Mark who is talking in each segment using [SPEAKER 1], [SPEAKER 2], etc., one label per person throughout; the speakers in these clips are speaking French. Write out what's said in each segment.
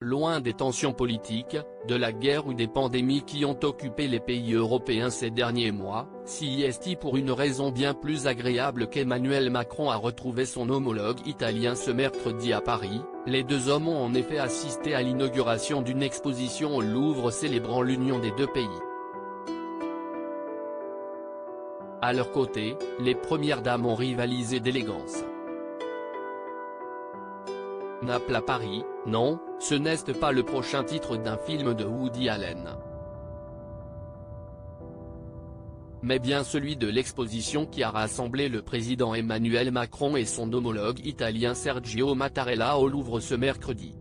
[SPEAKER 1] Loin des tensions politiques, de la guerre ou des pandémies qui ont occupé les pays européens ces derniers mois, c'est pour une raison bien plus agréable qu'Emmanuel Macron a retrouvé son homologue italien ce mercredi à Paris. Les deux hommes ont en effet assisté à l'inauguration d'une exposition au Louvre célébrant l'union des deux pays. À leur côté, les premières dames ont rivalisé d'élégance. Naples à Paris, non, ce n'est pas le prochain titre d'un film de Woody Allen. Mais bien celui de l'exposition qui a rassemblé le président Emmanuel Macron et son homologue italien Sergio Mattarella au Louvre ce mercredi.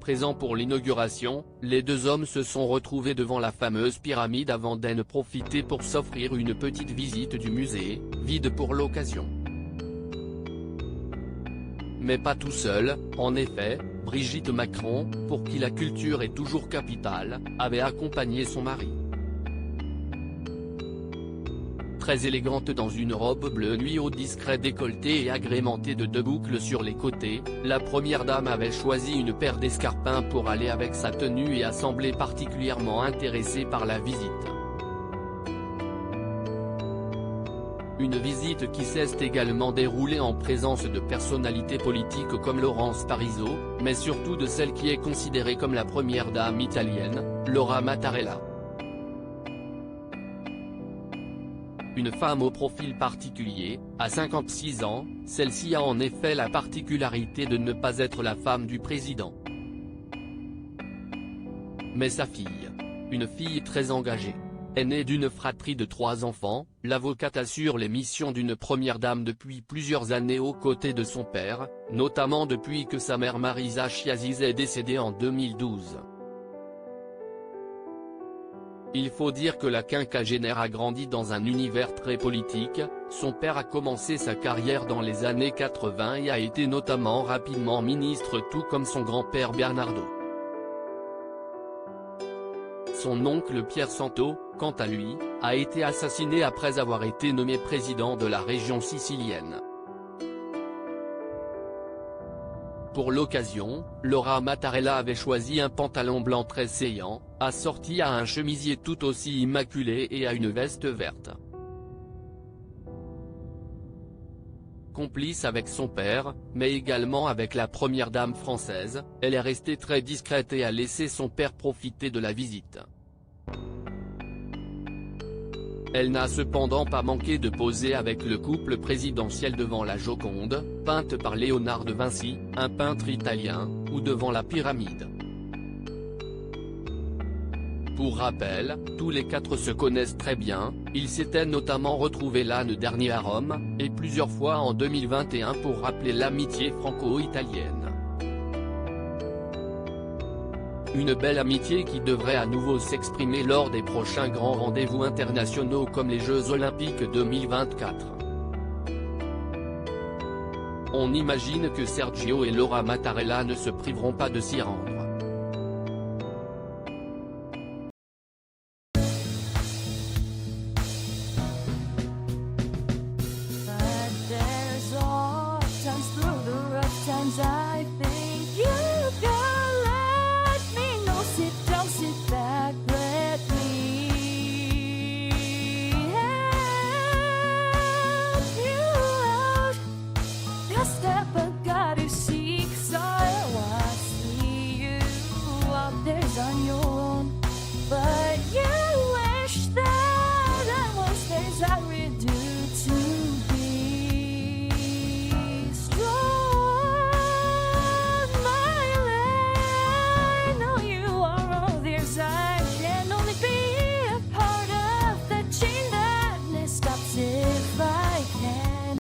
[SPEAKER 1] Présents pour l'inauguration, les deux hommes se sont retrouvés devant la fameuse pyramide avant d'en profiter pour s'offrir une petite visite du musée, vide pour l'occasion. Mais pas tout seul, en effet, Brigitte Macron, pour qui la culture est toujours capitale, avait accompagné son mari. Très élégante dans une robe bleu nuit au discret décolleté et agrémentée de 2 boucles sur les côtés, la première dame avait choisi une paire d'escarpins pour aller avec sa tenue et a semblé particulièrement intéressée par la visite. Une visite qui s'est également déroulée en présence de personnalités politiques comme Laurence Parisot, mais surtout de celle qui est considérée comme la première dame italienne, Laura Mattarella. Une femme au profil particulier, à 56 ans, celle-ci a en effet la particularité de ne pas être la femme du président. Mais sa fille, une fille très engagée, aînée d'une fratrie de 3 enfants, l'avocate assure les missions d'une première dame depuis plusieurs années aux côtés de son père, notamment depuis que sa mère Marisa Chiasis est décédée en 2012. Il faut dire que la quinquagénaire a grandi dans un univers très politique, son père a commencé sa carrière dans les années 80 et a été notamment rapidement ministre tout comme son grand-père Bernardo. Son oncle Pierre Santo, quant à lui, a été assassiné après avoir été nommé président de la région sicilienne. Pour l'occasion, Laura Mattarella avait choisi un pantalon blanc très saillant, assorti à un chemisier tout aussi immaculé et à une veste verte. Complice avec son père, mais également avec la première dame française, elle est restée très discrète et a laissé son père profiter de la visite. Elle n'a cependant pas manqué de poser avec le couple présidentiel devant la Joconde, peinte par Léonard de Vinci, un peintre italien, ou devant la pyramide. Pour rappel, tous les 4 se connaissent très bien, ils s'étaient notamment retrouvés l'année dernière à Rome, et plusieurs fois en 2021 pour rappeler l'amitié franco-italienne. Une belle amitié qui devrait à nouveau s'exprimer lors des prochains grands rendez-vous internationaux comme les Jeux Olympiques 2024. On imagine que Sergio et Laura Mattarella ne se priveront pas de s'y rendre.